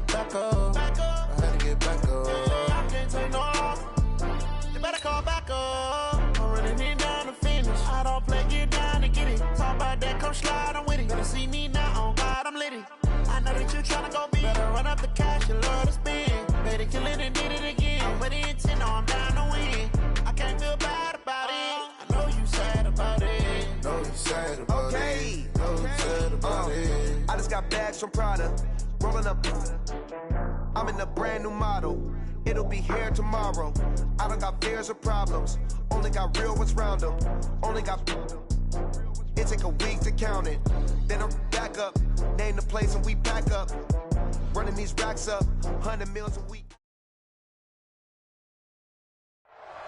back up. I had to get back up. I can't take no loss. You better call back up. I'm running it down to finish. I don't play, get down to get it. Talk about that, come slide, I'm with it. Better see me now, on God, I'm lit it. I know that you tryna go big. Better run up the cash, you love to spend. Better kill it and did it again. But the intent, no, I'm down to win. I can't feel bad about it. I know you sad about it. Know you sad about it. Know you sad about it. I just got bags from Prada. Rolling up. I'm in a brand new model. It'll be here tomorrow. I don't got fears or problems. Only got real ones round them. Only got. It take a week to count it. Then I'm back up. Name the place and we pack up. Running these racks up. 100 meals a week.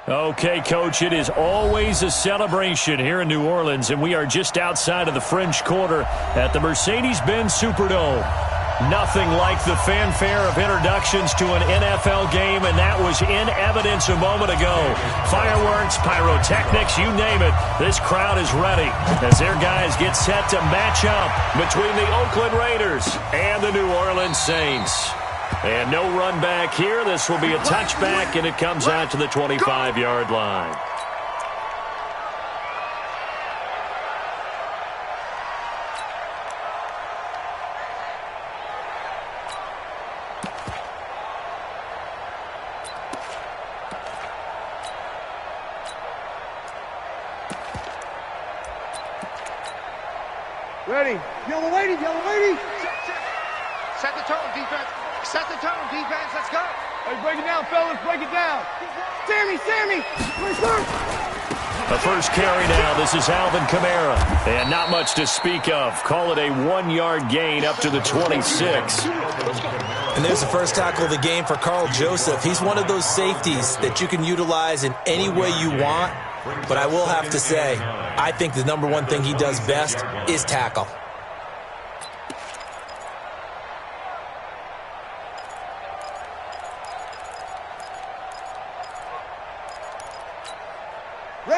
Okay, Coach, it is always a celebration here in New Orleans, and we are just outside of the French Quarter at the Mercedes-Benz Superdome. Nothing like the fanfare of introductions to an NFL game, and that was in evidence a moment ago. Fireworks, pyrotechnics, you name it. This crowd is ready as their guys get set to match up between the Oakland Raiders and the New Orleans Saints. And no run back here. This will be a touchback, and it comes out to the 25-yard line. Ready. Yellow lady, yellow lady. Set the tone, defense. Set the tone, defense. Let's go. Hey, break it down, fellas. Break it down. Sammy. The first carry now. This is Alvin Kamara. And not much to speak of. Call it a 1-yard gain up to the 26. And there's the first tackle of the game for Carl Joseph. He's one of those safeties that you can utilize in any way you want. But I will have to say, I think the number one thing he does best is tackle.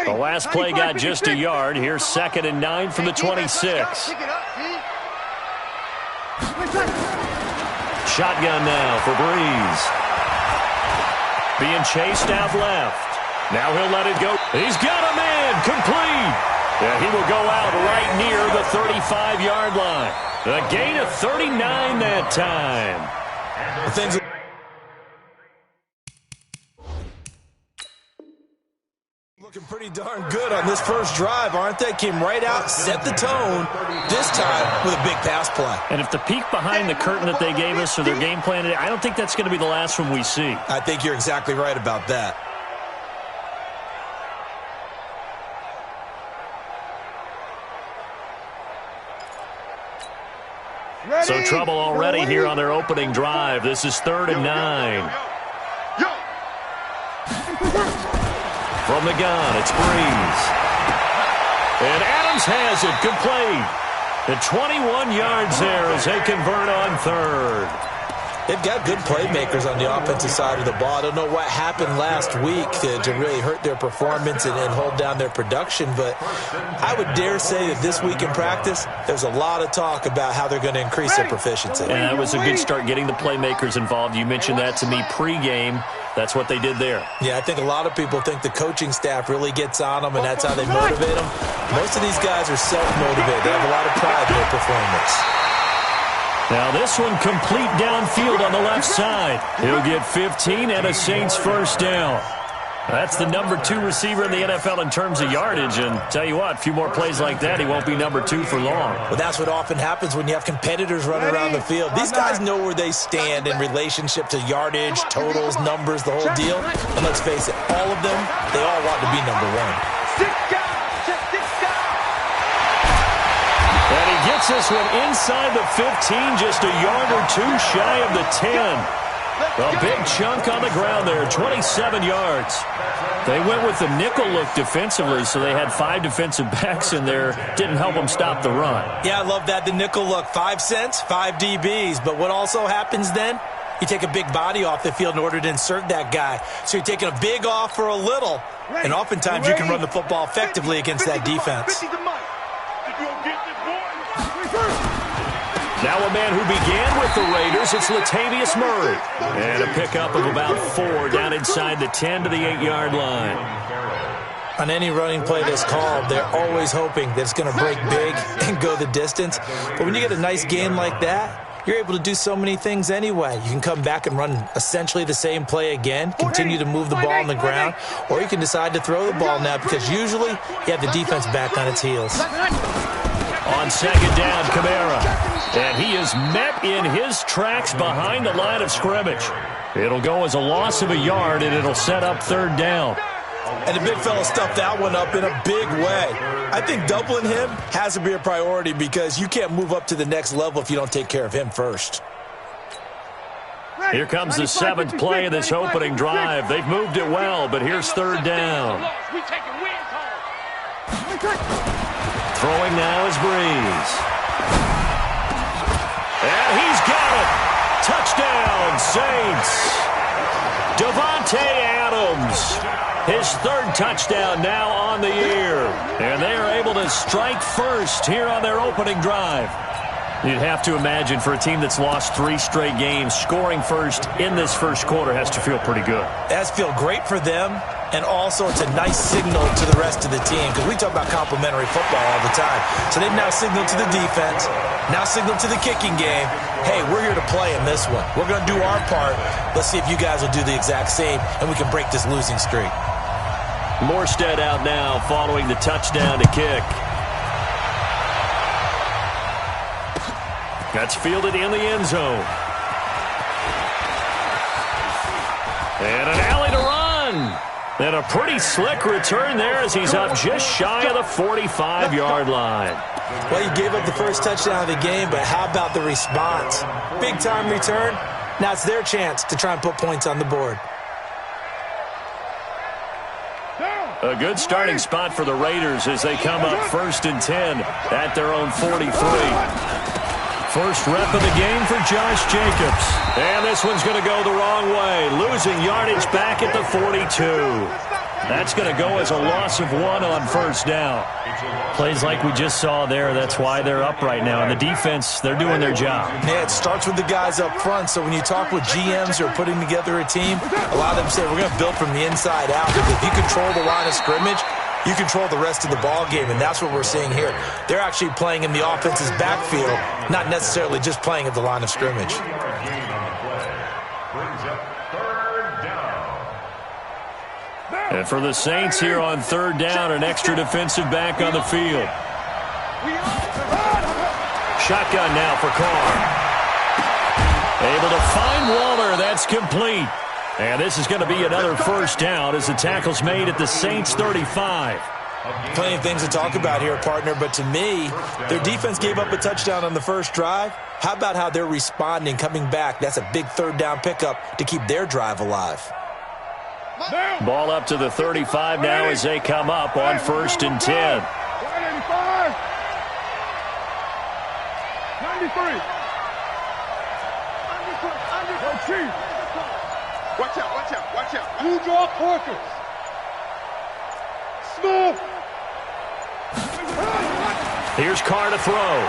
The last play got just a yard. Here's 2nd and 9 from the 26. Shotgun now for Breeze. Being chased out left. Now he'll let it go. He's got a man. Complete. Yeah, he will go out right near the 35-yard line. A gain of 39 that time. Looking pretty darn good on this first drive, aren't they? Came right out, set the tone, this time with a big pass play. And if the peek behind the curtain that they gave us or their game plan, I don't think that's going to be the last one we see. I think you're exactly right about that. So trouble already here on their opening drive. This is 3rd and 9. From the gun, it's Breeze. And Adams has it, complete. The 21 yards there as they convert on 3rd. They've got good playmakers on the offensive side of the ball. I don't know what happened last week to really hurt their performance and hold down their production, but I would dare say that this week in practice, there's a lot of talk about how they're going to increase their proficiency. And that was a good start getting the playmakers involved. You mentioned that to me pregame. That's what they did there. Yeah, I think a lot of people think the coaching staff really gets on them, and that's how they motivate them. Most of these guys are self-motivated. They have a lot of pride in their performance. Now this one complete downfield on the left side. He'll get 15 and a Saints first down. That's the number 2 receiver in the NFL in terms of yardage, and tell you what, a few more plays like that, he won't be number 2 for long. Well, that's what often happens when you have competitors running around the field. These guys know where they stand in relationship to yardage, totals, numbers, the whole deal. And let's face it, all of them, they all want to be number 1. And he gets this one inside the 15, just a yard or 2 shy of the 10. A big chunk on the ground there, 27 yards. They went with the nickel look defensively, so they had 5 defensive backs in there. Didn't help them stop the run. Yeah, I love that, the nickel look. 5 cents, 5 DBs. But what also happens then? You take a big body off the field in order to insert that guy. So you're taking a big off for a little. And oftentimes you can run the football effectively against that defense. Now a man who began with the Raiders, it's Latavius Murray. And a pickup of about 4 down inside the 10 to the 8-yard line. On any running play that's called, they're always hoping that it's going to break big and go the distance. But when you get a nice game like that, you're able to do so many things anyway. You can come back and run essentially the same play again, continue to move the ball on the ground, or you can decide to throw the ball now because usually you have the defense back on its heels. On second down, Kamara. And he is met in his tracks behind the line of scrimmage. It'll go as a loss of a yard, and it'll set up third down. And the big fella stuffed that one up in a big way. I think doubling him has to be a priority because you can't move up to the next level if you don't take care of him first. Here comes the 7th play of this opening drive. They've moved it well, but here's third down. Throwing now is Breeze. And he's got it. Touchdown, Saints. Davante Adams. His 3rd touchdown now on the year. And they are able to strike first here on their opening drive. You'd have to imagine for a team that's lost 3 straight games, scoring first in this first quarter has to feel pretty good. It has to feel great for them, and also it's a nice signal to the rest of the team because we talk about complimentary football all the time. So they've now signaled to the defense, now signaled to the kicking game, hey, we're here to play in this one. We're going to do our part. Let's see if you guys will do the exact same, and we can break this losing streak. Morstead out now following the touchdown to kick. That's fielded in the end zone. And an alley to run. And a pretty slick return there as he's up just shy of the 45-yard line. Well, you gave up the first touchdown of the game, but how about the response? Big-time return. Now it's their chance to try and put points on the board. A good starting spot for the Raiders as they come up 1st and 10 at their own 43. First rep of the game for Josh Jacobs. And this one's going to go the wrong way. Losing yardage back at the 42. That's going to go as a loss of 1 on first down. Plays like we just saw there, that's why they're up right now. And the defense, they're doing their job. Yeah, it starts with the guys up front. So when you talk with GMs who are putting together a team, a lot of them say we're going to build from the inside out. Because if you control the line of scrimmage, you control the rest of the ball game, and that's what we're seeing here. They're actually playing in the offense's backfield, not necessarily just playing at the line of scrimmage. And for the Saints here on third down, an extra defensive back on the field. Shotgun now for Carr. Able to find Waller. That's complete. And this is going to be another first down as the tackle's made at the Saints' 35. Plenty of things to talk about here, partner, but to me, their defense gave up a touchdown on the first drive. How about how they're responding, coming back? That's a big third down pickup to keep their drive alive. Ball up to the 35 now as they come up on 1st and 10. 93. Watch out, watch out, watch out. Blue draw Corkers. Smooth. Here's Carr to throw.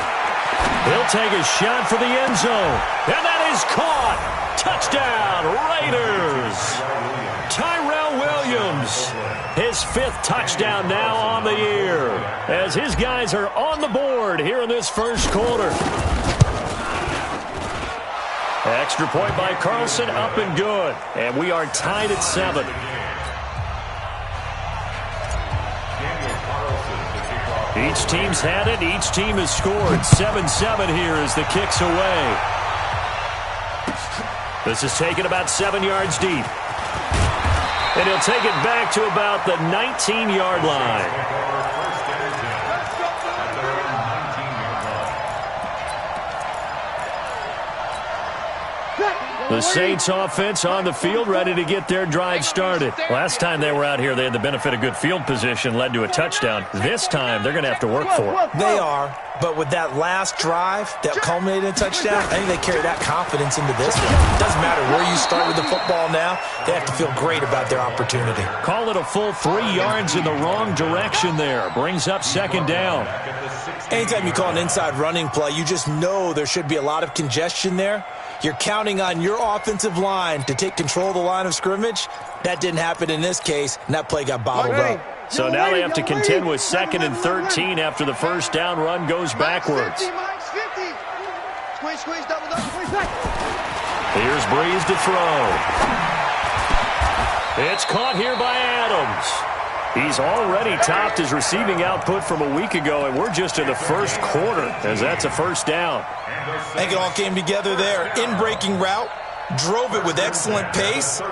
He'll take a shot for the end zone. And that is caught. Touchdown, Raiders. Tyrell Williams, his 5th touchdown now on the year, as his guys are on the board here in this first quarter. Extra point by Carlson, up and good, and we are tied at 7. Each team's had it, each team has scored. 7-7 here as the kick's away. This is taken about 7 yards deep. And he'll take it back to about the 19-yard line. The Saints offense on the field, ready to get their drive started. Last time they were out here, they had the benefit of good field position, led to a touchdown. This time, they're going to have to work for it. They are. But with that last drive that culminated in a touchdown, I think they carry that confidence into this one. It doesn't matter where you start with the football now. They have to feel great about their opportunity. Call it a full 3 yards in the wrong direction there. Brings up second down. Anytime you call an inside running play, you just know there should be a lot of congestion there. You're counting on your offensive line to take control of the line of scrimmage. That didn't happen in this case, and that play got bottled up. So now they have to contend with 2nd and 13 after the first down run goes backwards. Here's Breeze to throw. It's caught here by Adams. He's already topped his receiving output from a week ago, and we're just in the first quarter as that's a first down. I think it all came together there. In-breaking route, drove it with excellent pace.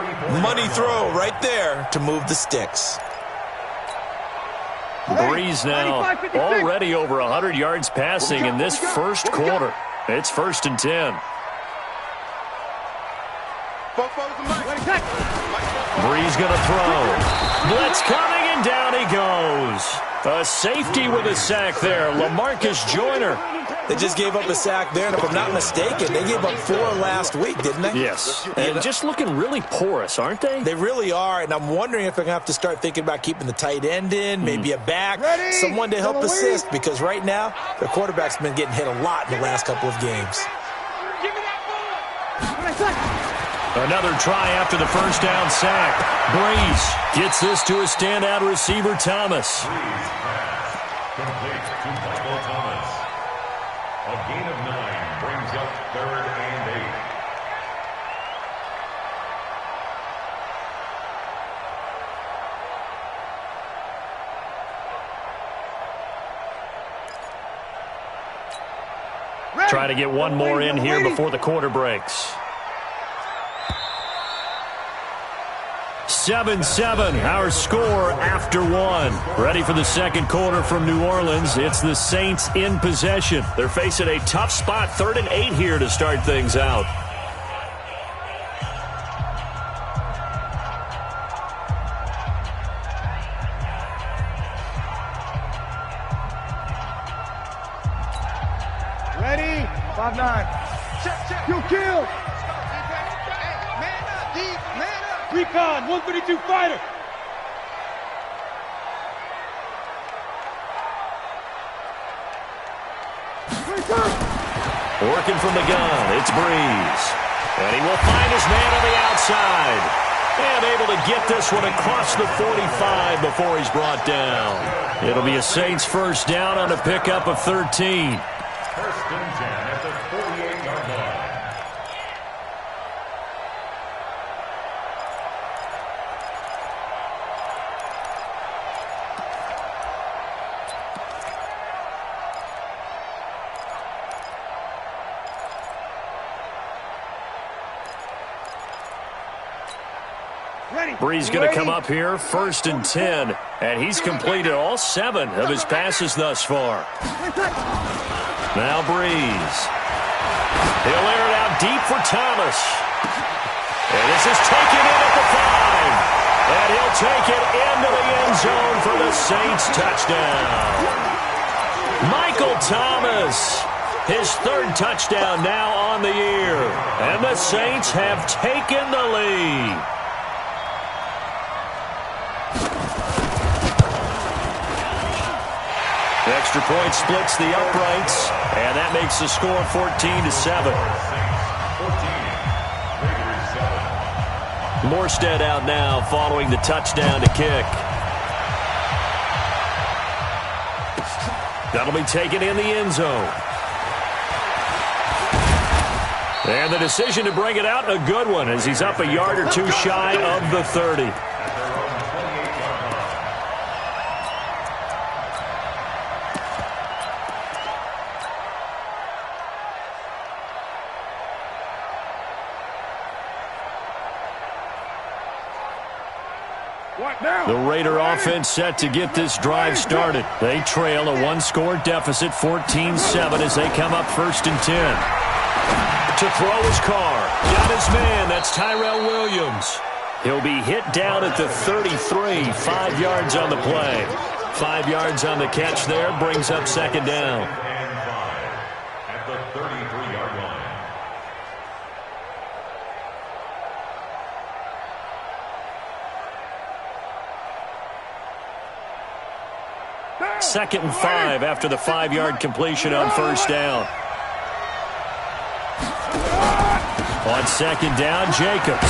Money throw right there to move the sticks. Breeze now already over 100 yards passing in this first quarter. It's 1st and 10. Breeze going to throw. Blitz coming, and down he goes. A safety with a sack there. LaMarcus Joyner. They just gave up a sack there, and if I'm not mistaken, they gave up 4 last week, didn't they? Yes, and just looking really porous, aren't they? They really are, and I'm wondering if they're going to have to start thinking about keeping the tight end in, maybe a back, someone to help assist, because right now, their quarterback's been getting hit a lot in the last couple of games. Another try after the first down sack. Breeze gets this to a standout receiver, Thomas. Complete to Michael Thomas. A gain of 9 brings up 3rd and 8. Try to get one more in here before the quarter breaks. 7-7, our score after 1. Ready for the second quarter from New Orleans. It's the Saints in possession. They're facing a tough spot, 3rd and 8 here to start things out. Ready? 5-9. You kill. Recon, 132 fighter. Working from the gun, it's Breeze. And he will find his man on the outside. And able to get this one across the 45 before he's brought down. It'll be a Saints first down on a pickup of 13. 1st and 10 at the 48-yard line. Breeze going to come up here, 1st and 10, and he's completed all 7 of his passes thus far. Now Breeze. He'll air it out deep for Thomas. And this is taken in at the 5. And he'll take it into the end zone for the Saints touchdown. Michael Thomas, his 3rd touchdown now on the year. And the Saints have taken the lead. Extra point splits the uprights, and that makes the score 14-7. Morstead out now following the touchdown to kick. That'll be taken in the end zone. And the decision to bring it out, a good one, as he's up a yard or 2 shy of the 30. The Raider offense set to get this drive started. They trail a 1-score deficit, 14-7, as they come up 1st and 10. To throw his Carr. Got his man. That's Tyrell Williams. He'll be hit down at the 33. 5 yards on the play. 5 yards on the catch there. Brings up 2nd down. the 33-yard line. Second and 5 after the 5-yard completion on first down. On second down, Jacobs.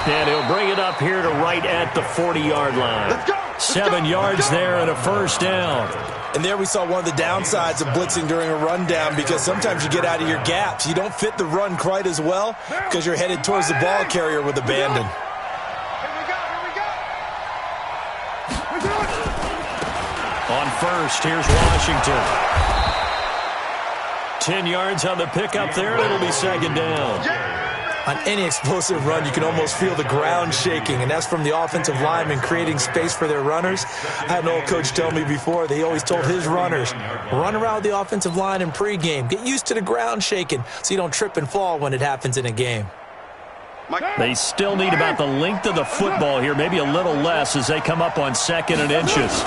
And he'll bring it up here to right at the 40-yard line. 7 yards there and a first down. And there we saw one of the downsides of blitzing during a rundown, because sometimes you get out of your gaps. You don't fit the run quite as well because you're headed towards the ball carrier with abandon. On first, here's Washington. 10 yards on the pickup there, and it'll be second down. On any explosive run, you can almost feel the ground shaking, and that's from the offensive linemen creating space for their runners. I had an old coach tell me before, they always told his runners, run around the offensive line in pregame. Get used to the ground shaking so you don't trip and fall when it happens in a game. They still need about the length of the football here, maybe a little less as they come up on second and inches.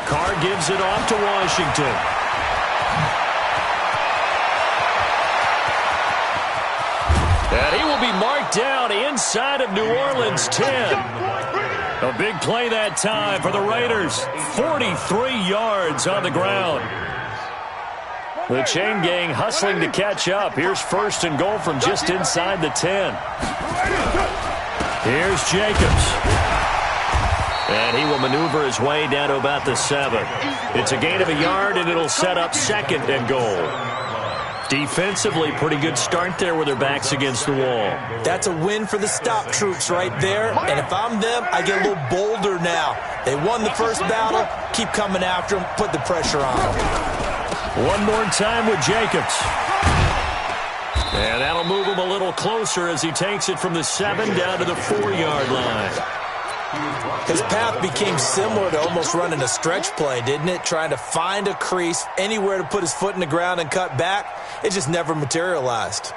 Carr gives it off to Washington. And he will be marked down inside of New Orleans 10. A big play that time for the Raiders. 43 yards on the ground. The chain gang hustling to catch up. Here's first and goal from just inside the 10. Here's Jacobs. And he will maneuver his way down to about the 7. It's a gain of a yard, and it'll set up second and goal. Defensively, pretty good start there with their backs against the wall. That's a win for the stop troops right there. And if I'm them, I get a little bolder now. They won the first battle. Keep coming after them. Put the pressure on them. One more time with Jacobs. And that'll move him a little closer as he takes it from the 7 down to the 4-yard line. His path became similar to almost running a stretch play, didn't it? Trying to find a crease, anywhere to put his foot in the ground and cut back. It just never materialized.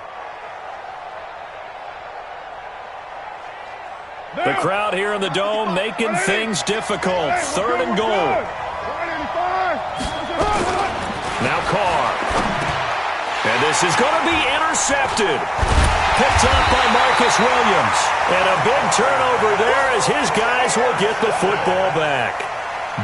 The crowd here in the Dome making things difficult. Third and goal. Now Carr. And this is going to be intercepted. Picked up by Marcus Williams. And a big turnover there as his guys will get the football back.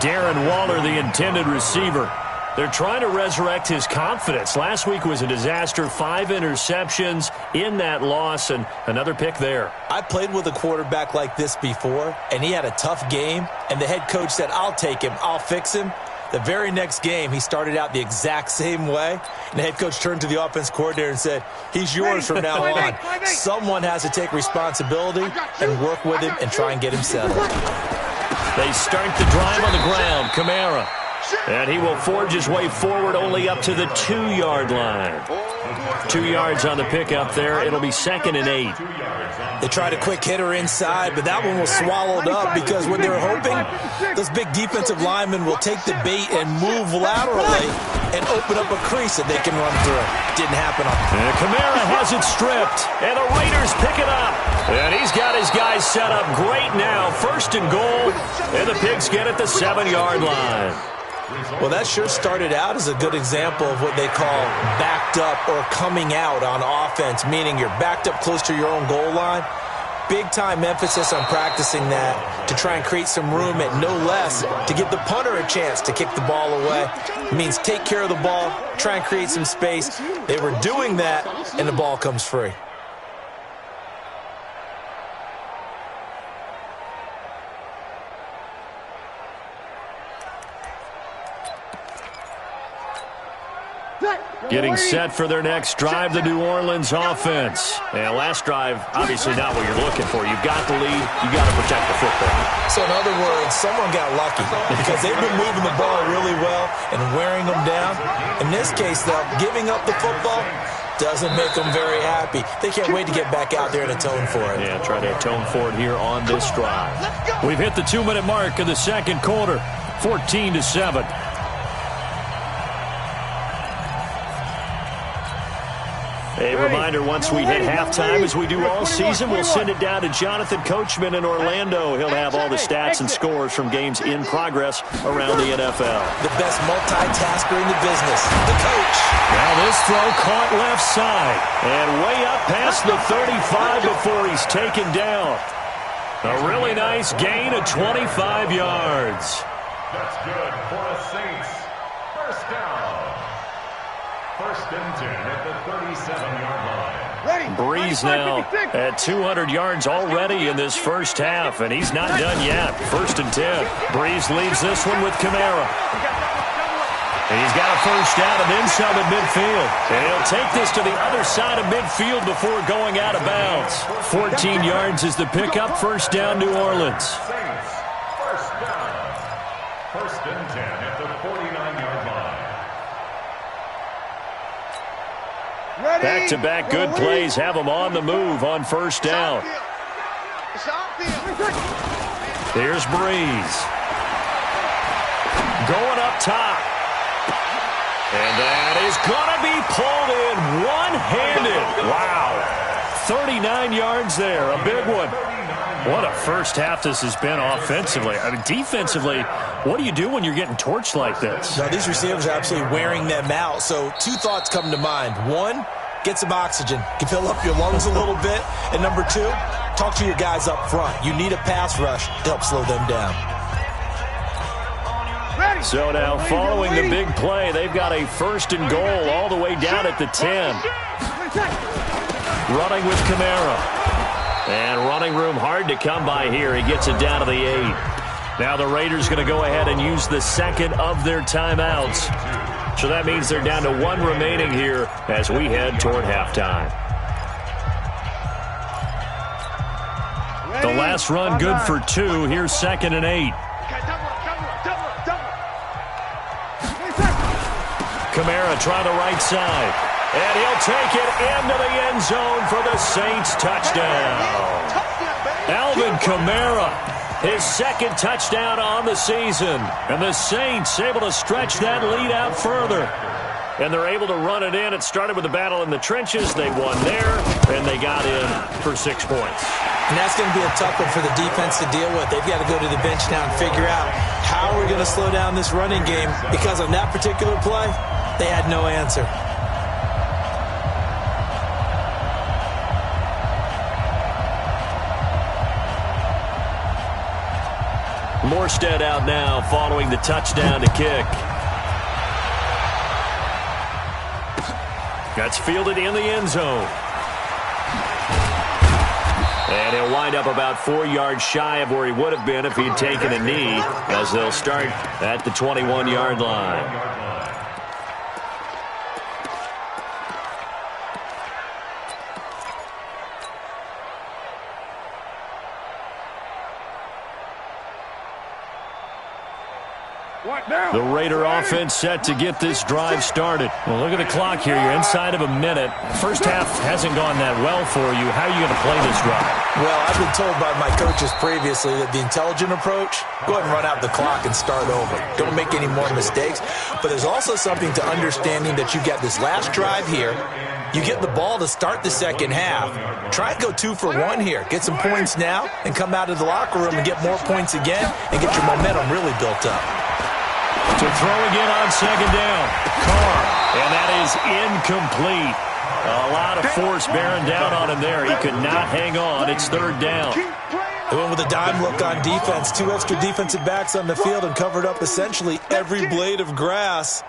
Darren Waller, the intended receiver. They're trying to resurrect his confidence. Last week was a disaster. 5 interceptions in that loss, and another pick there. I played with a quarterback like this before, and he had a tough game, and the head coach said, I'll take him, I'll fix him. The very next game, he started out the exact same way, and the head coach turned to the offense coordinator and said, he's yours from now on. Someone has to take responsibility and work with him and try and get him settled. They start the drive on the ground. Kamara. And he will forge his way forward only up to the 2-yard line. 2 yards on the pickup there. It'll be second and 8. They tried a quick hitter inside, but that one was swallowed up because what they were hoping, those big defensive linemen will take the bait and move laterally and open up a crease that they can run through. Didn't happen. And Kamara has it stripped, and the Raiders pick it up. And he's got his guys set up great now. First and goal, and the Pigs get it the 7-yard line. Well, that sure started out as a good example of what they call backed up or coming out on offense, meaning you're backed up close to your own goal line. Big-time emphasis on practicing that to try and create some room at no less to give the punter a chance to kick the ball away. It means take care of the ball, try and create some space. They were doing that, and the ball comes free. Getting set for their next drive, the New Orleans offense. And last drive, obviously not what you're looking for. You've got the lead. You've got to protect the football. So in other words, someone got lucky because they've been moving the ball really well and wearing them down. In this case, though, giving up the football doesn't make them very happy. They can't wait to get back out there and atone for it. Yeah, try to atone for it here on this drive. We've hit the 2-minute mark of the second quarter, 14-7. A reminder, once we hit halftime, as we do all season, we'll send it down to Jonathan Coachman in Orlando. He'll have all the stats and scores from games in progress around the NFL. The best multitasker in the business, the coach. Now this throw caught left side. And way up past the 35 before he's taken down. A really nice gain of 25 yards. That's good for the Saints. First down. First and 10 at the 37-yard line. Breeze now at 200 yards already in this first half, and he's not done yet. First and 10. Breeze leaves this one with Kamara. And he's got a first down and then some at midfield. And he'll take this to the other side of midfield before going out of bounds. 14 yards is the pickup. First down, New Orleans. Saints. First down. First and 10 at the 49-yard line. Back-to-back good plays have them on the move on first down. Here's Breeze. Going up top. And that is going to be pulled in one-handed. Wow. 39 yards there. A big one. What a first half this has been offensively. I mean, defensively, what do you do when you're getting torched like this? Now, these receivers are absolutely wearing them out. So two thoughts come to mind. One, get some oxygen. Can fill up your lungs a little bit. And number two, talk to your guys up front. You need a pass rush to help slow them down. So now following the big play, they've got a first and goal all the way down at the 10. Running with Kamara. And running room hard to come by here. He gets it down to the 8. Now the Raiders going to go ahead and use the second of their timeouts. So that means they're down to one remaining here as we head toward halftime. The last run good for 2. Here's second and 8. Kamara trying the right side. And he'll take it into the end zone for the Saints touchdown. Alvin Kamara, his second touchdown on the season. And the Saints able to stretch that lead out further. And they're able to run it in. It started with a battle in the trenches. They won there, and they got in for 6 points. And that's going to be a tough one for the defense to deal with. They've got to go to the bench now and figure out how we're going to slow down this running game, because on that particular play, they had no answer. Morstead out now following the touchdown to kick. That's fielded in the end zone. And he'll wind up about 4 yards shy of where he would have been if he'd taken a knee, as they'll start at the 21-yard line. The Raider offense set to get this drive started. Well, look at the clock here. You're inside of a minute. First half hasn't gone that well for you. How are you going to play this drive? Well, I've been told by my coaches previously that the intelligent approach, go ahead and run out the clock and start over. Don't make any more mistakes. But there's also something to understanding that you got this last drive here. You get the ball to start the second half. Try and go 2 for 1 here. Get some points now and come out of the locker room and get more points again and get your momentum really built up. To throw again on second down. Carr. And that is incomplete. A lot of force bearing down on him there. He could not hang on. It's third down. They went with a dime look on defense. 2 extra defensive backs on the field and covered up essentially every blade of grass.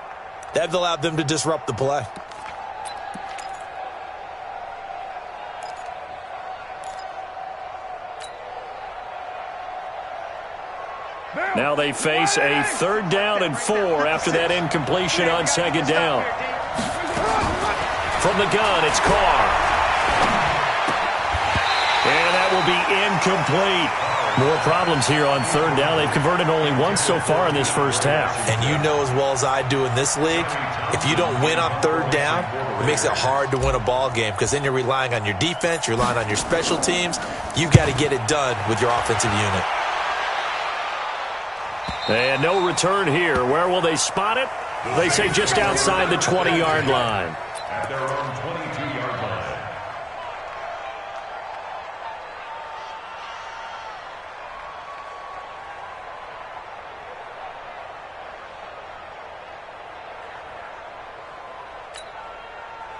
That allowed them to disrupt the play. Now they face a third down and 4 after that incompletion on second down. From the gun, it's Carr. And that will be incomplete. More problems here on third down. They've converted only once so far in this first half. And you know as well as I do in this league, if you don't win on third down, it makes it hard to win a ball game, because then you're relying on your defense, you're relying on your special teams. You've got to get it done with your offensive unit. And no return here. Where will they spot it? They say just outside the 20-yard line. At their own 22-yard line.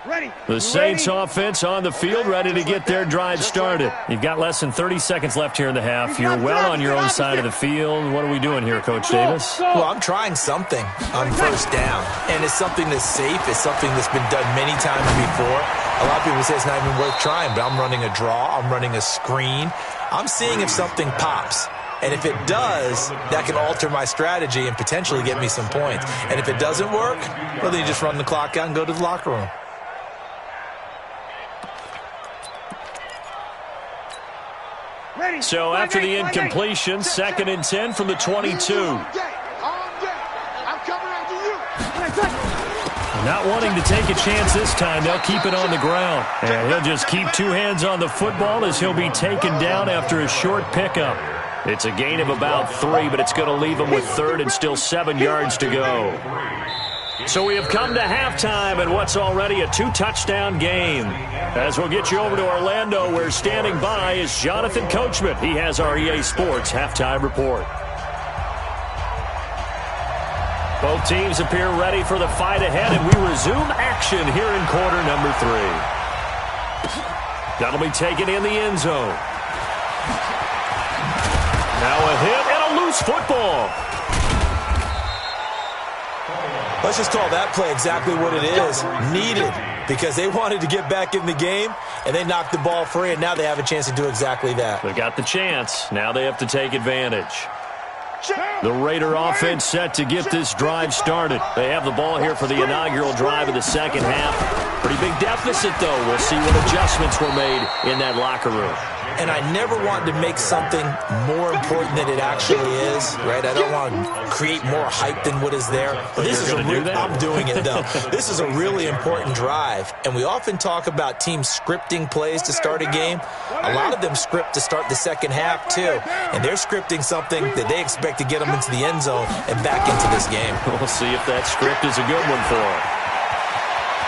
The Saints offense on the field, ready to get their drive started. You've got less than 30 seconds left here in the half. You're well on your own side of the field. What are we doing here, Coach Davis? Well, I'm trying something on first down, and it's something that's safe. It's something that's been done many times before. A lot of people say it's not even worth trying, but I'm running a draw. I'm running a screen. I'm seeing if something pops. And if it does, that can alter my strategy and potentially get me some points. And if it doesn't work, well, then you just run the clock out and go to the locker room. So after the incompletion, 2nd and 10 from the 22. Not wanting to take a chance this time, they'll keep it on the ground. And he'll just keep 2 hands on the football as he'll be taken down after a short pickup. It's a gain of about 3, but it's going to leave him with 3rd and still 7 yards to go. So we have come to halftime and what's already a 2-touchdown game. As we'll get you over to Orlando, where standing by is Jonathan Coachman. He has our EA Sports halftime report. Both teams appear ready for the fight ahead, and we resume action here in quarter number 3. That'll be taken in the end zone. Now a hit and a loose football. Let's just call that play exactly what it is. Needed, because they wanted to get back in the game, and they knocked the ball free, and now they have a chance to do exactly that. They got the chance. Now they have to take advantage. The Raider offense set to get this drive started. They have the ball here for the inaugural drive of the second half. Pretty big deficit, though. We'll see what adjustments were made in that locker room. And I never want to make something more important than it actually is, right? I don't want to create more hype than what is there. But this is I'm doing it, though. This is a really important drive. And we often talk about teams scripting plays to start a game. A lot of them script to start the second half, too. And they're scripting something that they expect to get them into the end zone and back into this game. We'll see if that script is a good one for them.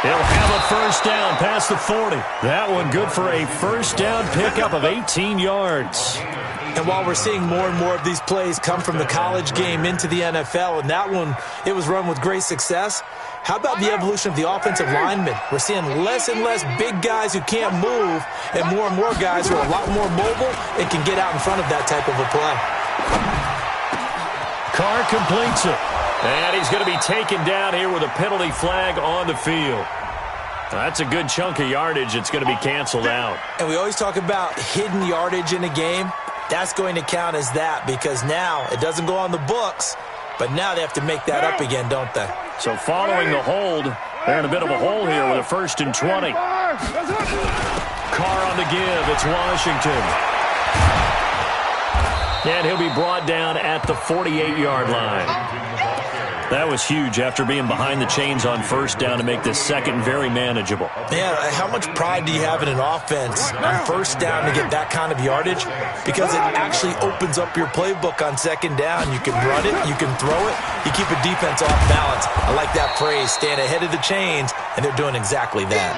He'll have a first down past the 40. That one good for a first down pickup of 18 yards. And while we're seeing more and more of these plays come from the college game into the NFL, and that one, it was run with great success, how about the evolution of the offensive linemen? We're seeing less and less big guys who can't move and more guys who are a lot more mobile and can get out in front of that type of a play. Carr completes it. And he's going to be taken down here with a penalty flag on the field. That's a good chunk of yardage. It's going to be canceled out. And we always talk about hidden yardage in a game. That's going to count as that because now it doesn't go on the books, but now they have to make that up again, don't they? So following the hold, they're in a bit of a hole here with a 1st and 20. Carr on the give. It's Washington. And he'll be brought down at the 48-yard line. That was huge after being behind the chains on first down to make this second very manageable. Yeah, how much pride do you have in an offense on first down to get that kind of yardage? Because it actually opens up your playbook on second down. You can run it, you can throw it, you keep a defense off balance. I like that phrase, stand ahead of the chains, and they're doing exactly that.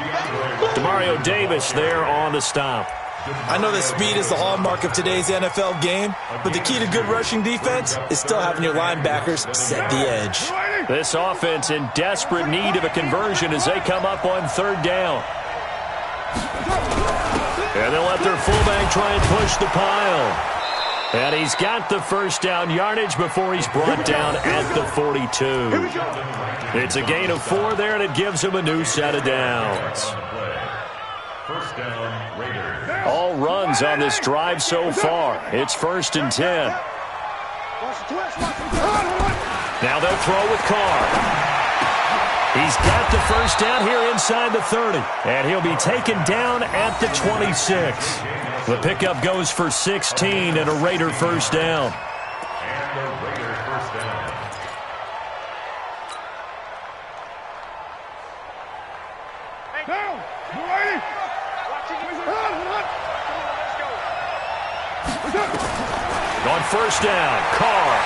Demario Davis there on the stop. I know that speed is the hallmark of today's NFL game, but the key to good rushing defense is still having your linebackers set the edge. This offense in desperate need of a conversion as they come up on 3rd down. And they'll let their fullback try and push the pile. And he's got the first down yardage before he's brought down at the 42. It's a gain of 4 there, and it gives him a new set of downs. First down, Raiders. All runs on this drive so far. It's 1st and 10. Now they'll throw with Carr. He's got the first down here inside the 30. And he'll be taken down at the 26. The pickup goes for 16 and a Raider first down. And the Raiders first down. On first down, Carr.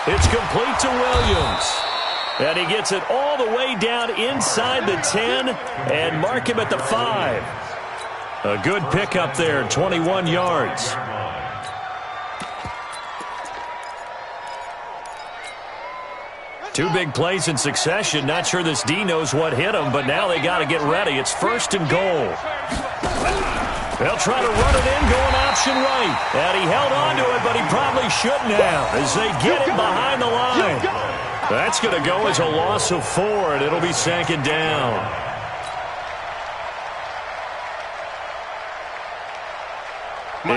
It's complete to Williams. And he gets it all the way down inside the 10 and mark him at the 5. A good pickup there, 21 yards. Two big plays in succession. Not sure this D knows what hit him, but now they got to get ready. It's 1st and goal. They'll try to run it in, going option right. And he held on to it, but he probably shouldn't have as they get him behind the line. That's going to go as a loss of 4, and it'll be 2nd down.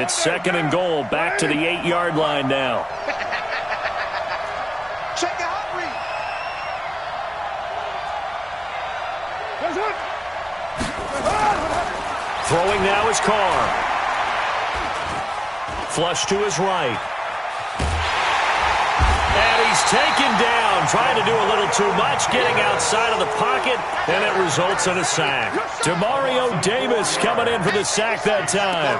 It's 2nd and goal, back to the 8-yard line now. Check it out, Reed. Throwing now is Carr. Flush to his right. And he's taken down, trying to do a little too much, getting outside of the pocket, and it results in a sack. Demario Davis coming in for the sack that time.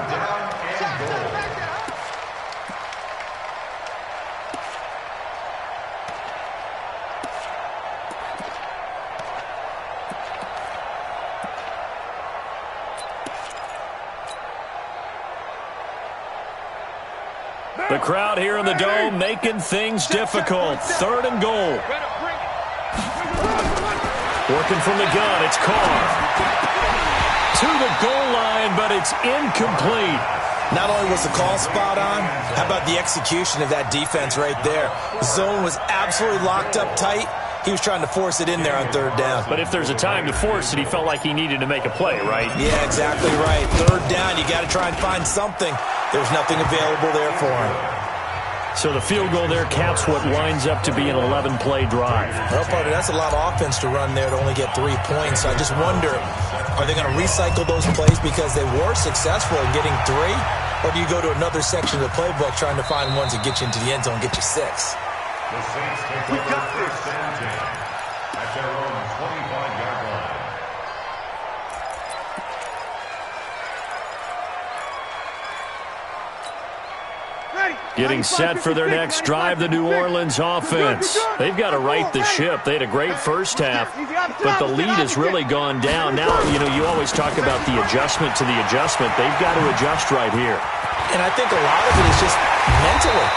The crowd here in the Dome making things difficult. 3rd and goal. Working from the gun, it's Carr. To the goal line, but it's incomplete. Not only was the call spot on, how about the execution of that defense right there? The zone was absolutely locked up tight. He was trying to force it in there on 3rd down. But if there's a time to force it, he felt like he needed to make a play, right? Yeah, exactly right. 3rd down, you got to try and find something. There's nothing available there for him. So the field goal there caps what winds up to be an 11-play drive. Well, partner, that's a lot of offense to run there to only get 3 points. I just wonder, are they going to recycle those plays because they were successful in getting 3? Or do you go to another section of the playbook trying to find ones that get you into the end zone and get you 6? The Saints take over 1st and 10 at their own 25-yard line. Getting set for their next drive, the New Orleans offense. They've got to right the ship. They had a great first half, but the lead has really gone down. Now, you always talk about the adjustment to the adjustment. They've got to adjust right here. And I think a lot of it is just mentally.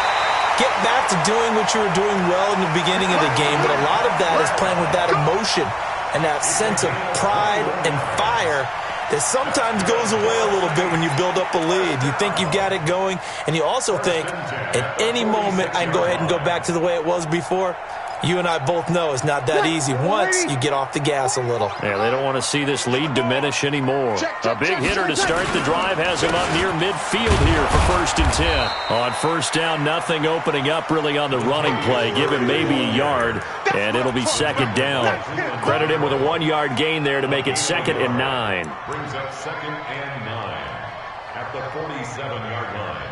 Get back to doing what you were doing well in the beginning of the game, but a lot of that is playing with that emotion and that sense of pride and fire that sometimes goes away a little bit when you build up a lead. You think you've got it going, and you also think at any moment I can go ahead and go back to the way it was before. You and I both know it's not that easy once you get off the gas a little. Yeah, they don't want to see this lead diminish anymore. A big hitter to start the drive has him up near midfield here for 1st and 10. On 1st down, nothing opening up really on the running play. Give him maybe a yard, and it'll be 2nd down. Credit him with a 1-yard gain there to make it 2nd and 9. Brings up 2nd and 9 at the 47-yard line.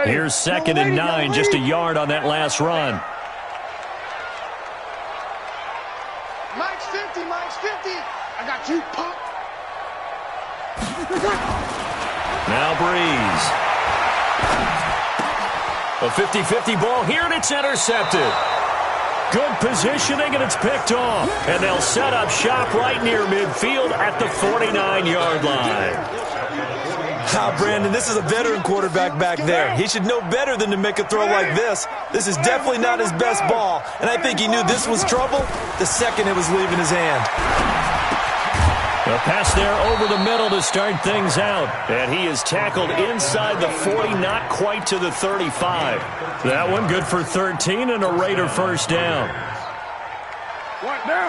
Here's 2nd and 9, just a yard on that last run. Mike's 50, Mike's 50. I got you, punk. Now Breeze. A 50-50 ball here, and it's intercepted. Good positioning, and it's picked off. And they'll set up shop right near midfield at the 49-yard line. Brandon, this is a veteran quarterback back there. He should know better than to make a throw like this. This is definitely not his best ball, and I think he knew this was trouble the second it was leaving his hand. A pass there over the middle to start things out, and he is tackled inside the 40, not quite to the 35. That one good for 13 and a Raider 1st down.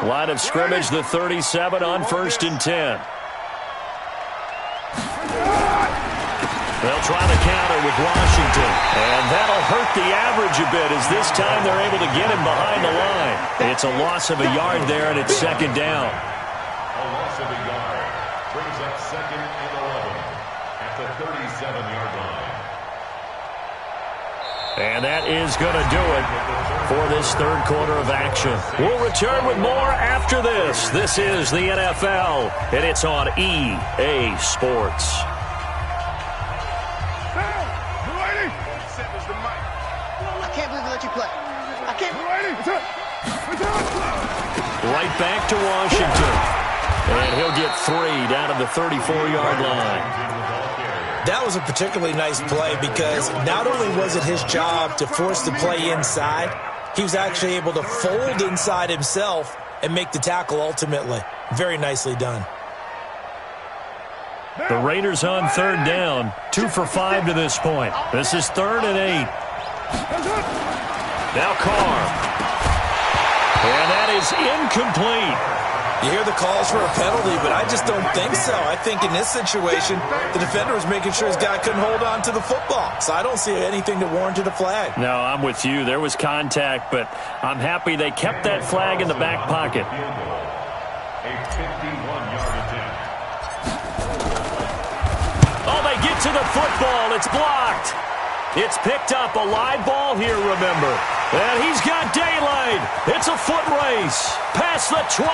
Line of scrimmage, the 37 on 1st and 10. They'll try to counter with Washington, and that'll hurt the average a bit as this time they're able to get him behind the line. It's a loss of a yard there, and it's 2nd down. A loss of a yard brings up 2nd and 11 at the 37-yard line. And that is going to do it for this 3rd quarter of action. We'll return with more after this. This is the NFL, and it's on EA Sports. I can't believe they let you play. I can't. Right back to Washington. And he'll get 3 down to the 34-yard line. That was a particularly nice play because not only was it his job to force the play inside, he was actually able to fold inside himself and make the tackle ultimately. Very nicely done. The Raiders on third down. 2 for 5 to this point. This is 3rd and 8. Now Carr. And that is incomplete. You hear the calls for a penalty, but I just don't think so. I think in this situation, the defender was making sure his guy couldn't hold on to the football. So I don't see anything that warranted a flag. No, I'm with you. There was contact, but I'm happy they kept that flag in the back pocket. A 51-yard attempt. Oh, they get to the football. It's blocked. It's picked up. A live ball here, remember. And he's got daylight. It's a foot race. Past the 20.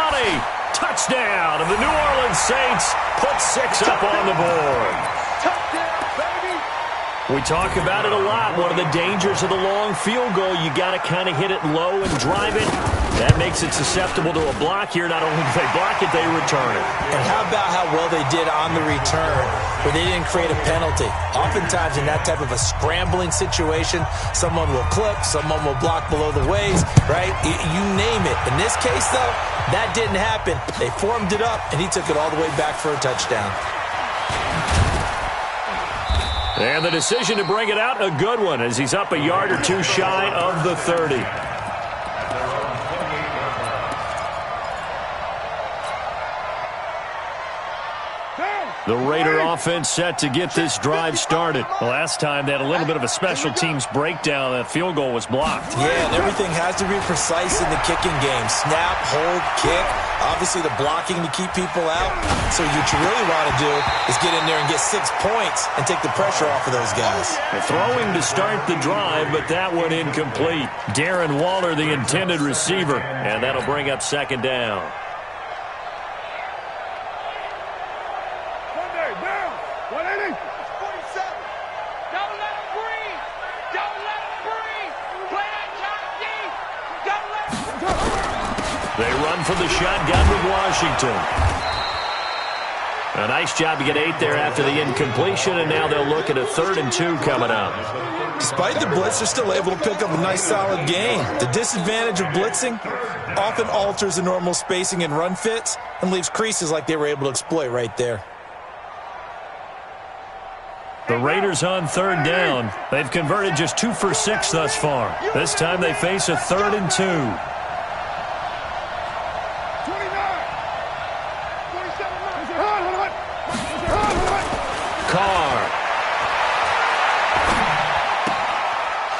Touchdown. And the New Orleans Saints put 6 up on the board. Touchdown, baby! We talk about it a lot. One of the dangers of the long field goal, you got to kind of hit it low and drive it. That makes it susceptible to a block here. Not only do they block it, they return it. And how about how well they did on the return where they didn't create a penalty? Oftentimes in that type of a scrambling situation, someone will clip, someone will block below the waist, right? You name it. In this case, though, that didn't happen. They formed it up, and he took it all the way back for a touchdown. And the decision to bring it out, a good one, as he's up a yard or 2 shy of the 30. The Raider offense set to get this drive started. Last time they had a little bit of a special teams breakdown. That field goal was blocked. Yeah, and everything has to be precise in the kicking game. Snap, hold, kick. Obviously the blocking to keep people out. So what you really want to do is get in there and get 6 points and take the pressure off of those guys. The throwing to start the drive, but that one incomplete. Darren Waller, the intended receiver, and that'll bring up 2nd down. They run from the shotgun with Washington. A nice job to get 8 there after the incompletion, and now they'll look at a 3rd and 2 coming up. Despite the blitz, they're still able to pick up a nice solid gain. The disadvantage of blitzing often alters the normal spacing and run fits and leaves creases like they were able to exploit right there. The Raiders on 3rd down. They've converted just 2 for 6 thus far. This time they face a 3rd and 2.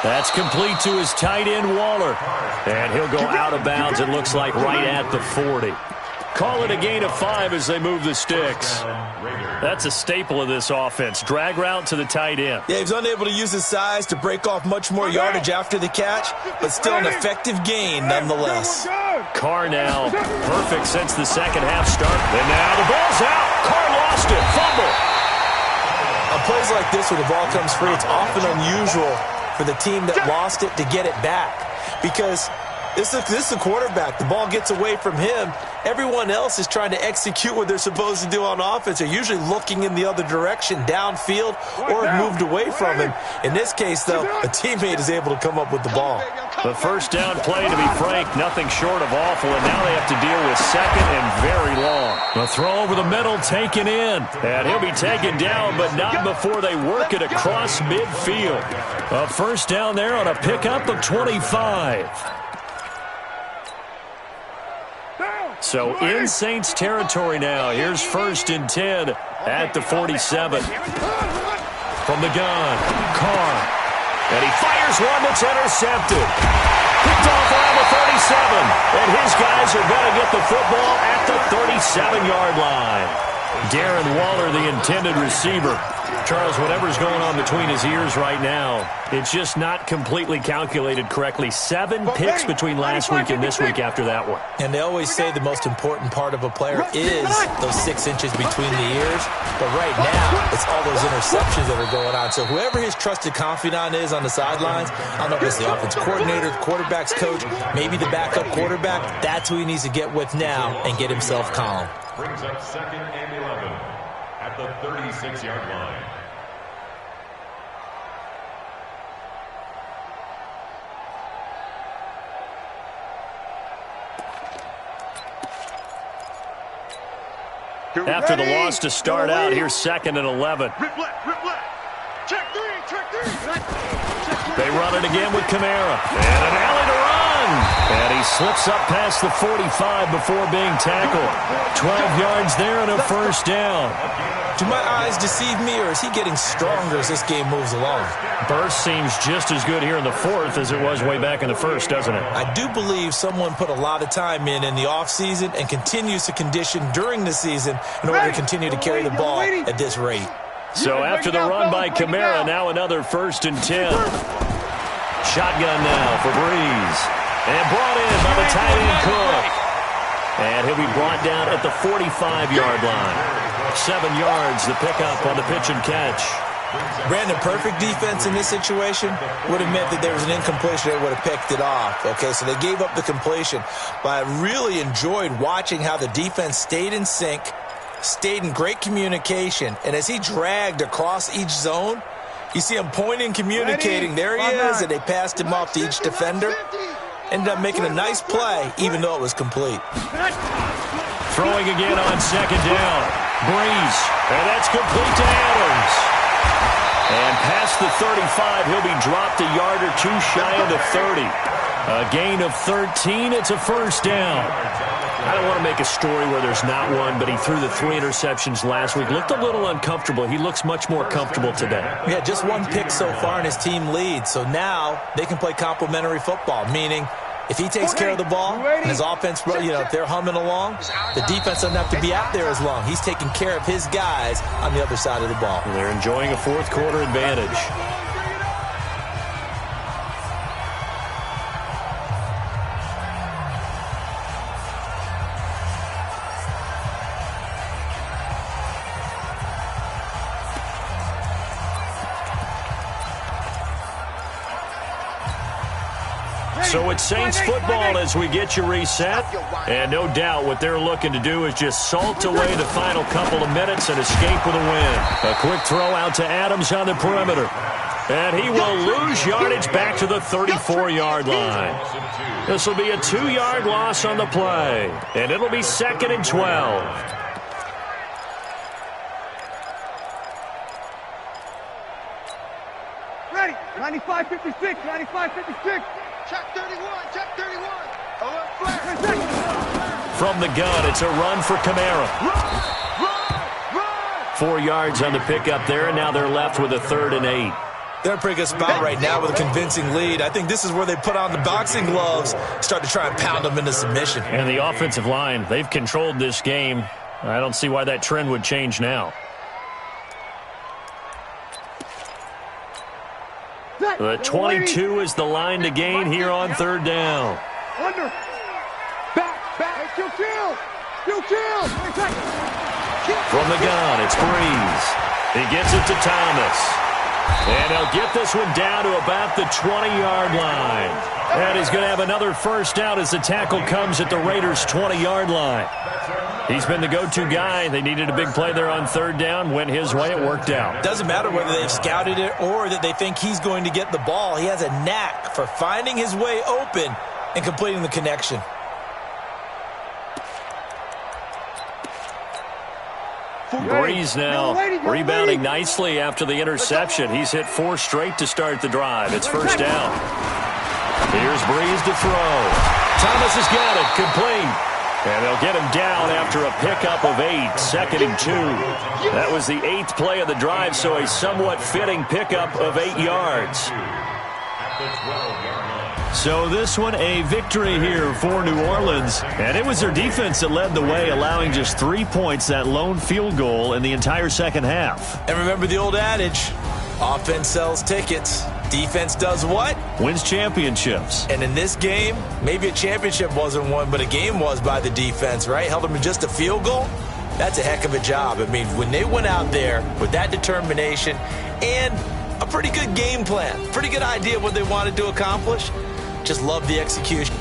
That's complete to his tight end, Waller. And he'll go out of bounds, it looks like, right at the 40. Call it a gain of 5 as they move the sticks. That's a staple of this offense. Drag route to the tight end. Yeah, he was unable to use his size to break off much more yardage after the catch, but still an effective gain nonetheless. Carr now perfect since the second half start. And now the ball's out. Carr lost it. Fumble. On plays like this where the ball comes free, it's often unusual for the team that lost it to get it back, because this is a quarterback. The ball gets away from him. Everyone else is trying to execute what they're supposed to do on offense. They're usually looking in the other direction, downfield, or have moved away from him. In this case, though, a teammate is able to come up with the ball. The first down play, to be frank, nothing short of awful, and now they have to deal with 2nd and very long. The throw over the middle taken in, and he'll be taken down, but not before they work it across midfield. A first down there on a pickup of 25. So in Saints territory now. Here's 1st and 10 at the 47. From the gun, Carr. And he fires one that's intercepted. Picked off around the 37. And his guys are going to get the football at the 37-yard line. Darren Waller, the intended receiver. Charles, whatever's going on between his ears right now, it's just not completely calculated correctly. 7 picks between last week and this week after that one. And they always say the most important part of a player is those 6 inches between the ears. But right now, it's all those interceptions that are going on. So whoever his trusted confidant is on the sidelines, I don't know if it's the offense coordinator, the quarterback's coach, maybe the backup quarterback, that's who he needs to get with now and get himself calm. Brings up 2nd and 11 at the 36-yard line. After the loss to start out, here's 2nd and 11. Rip left. Check three. They run it again with Kamara. And an alley to run. And he slips up past the 45 before being tackled. 12 yards there and a first down. Do my eyes deceive me, or is he getting stronger as this game moves along? Burst seems just as good here in the 4th as it was way back in the 1st, doesn't it? I do believe someone put a lot of time in the offseason and continues to condition during the season in order to continue to carry the ball at this rate. So after the run by Kamara, now another 1st and 10. Shotgun now for Breeze. And brought in by the tight end Cook. And he'll be brought down at the 45-yard line. 7 yards, the pickup on the pitch and catch. Brandon, perfect defense in this situation would have meant that there was an incompletion. They would have picked it off. Okay, so they gave up the completion. But I really enjoyed watching how the defense stayed in sync, stayed in great communication. And as he dragged across each zone, you see him pointing, communicating. There he is, and they passed him off to each defender. Ended up making a nice play, even though it was complete. Throwing again on 2nd down. Breeze, and that's complete to Adams. And past the 35, he'll be dropped a yard or 2 shy of the 30. A gain of 13, it's a first down. I don't want to make a story where there's not one, but he threw the 3 interceptions last week. Looked a little uncomfortable. He looks much more comfortable today. Yeah, just 1 pick so far and his team leads. So now they can play complementary football, meaning if he takes care of the ball and his offense, if they're humming along, the defense doesn't have to be out there as long. He's taking care of his guys on the other side of the ball. They're enjoying a 4th quarter advantage. So it's Saints football as we get you reset. And no doubt what they're looking to do is just salt away the final couple of minutes and escape with a win. A quick throw out to Adams on the perimeter. And he will lose yardage back to the 34-yard line. This will be a 2-yard loss on the play. And it'll be 2nd and 12. Ready. 95-56. 95-56. Check 31. Flash. From the gun, it's a run for Kamara. Run. 4 yards on the pickup there, and now they're left with a 3rd and 8. They're in a pretty good spot right now with a convincing lead. I think this is where they put on the boxing gloves, start to try and pound them into submission. And the offensive line, they've controlled this game. I don't see why that trend would change now. The 22 is the line to gain here on 3rd down. Under. Back. Chill. From the gun, it's Breeze. He gets it to Thomas. And he'll get this one down to about the 20-yard line. And he's going to have another first down as the tackle comes at the Raiders' 20-yard line. He's been the go-to guy. They needed a big play there on 3rd down. Went his way. It worked out. Doesn't matter whether they've scouted it or that they think he's going to get the ball. He has a knack for finding his way open and completing the connection. Breeze now rebounding nicely after the interception. He's hit 4 straight to start the drive. It's first down. Here's Breeze to throw. Thomas has got it. Complete. And they'll get him down after a pickup of 8, 2nd and 2. That was the 8th play of the drive, so a somewhat fitting pickup of 8 yards. At the 12-yard line. So this one, a victory here for New Orleans. And it was their defense that led the way, allowing just 3 points, that lone field goal in the entire second half. And remember the old adage, offense sells tickets. Defense does what? Wins championships. And in this game, maybe a championship wasn't won, but a game was by the defense, right? Held them to just a field goal. That's a heck of a job. I mean, when they went out there with that determination and a pretty good game plan, pretty good idea of what they wanted to accomplish, just love the execution.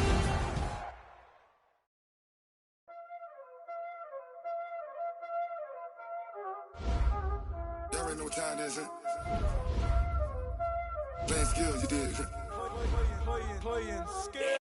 Y'all already know what time it is, huh? Playing skills, you did. Playing skills.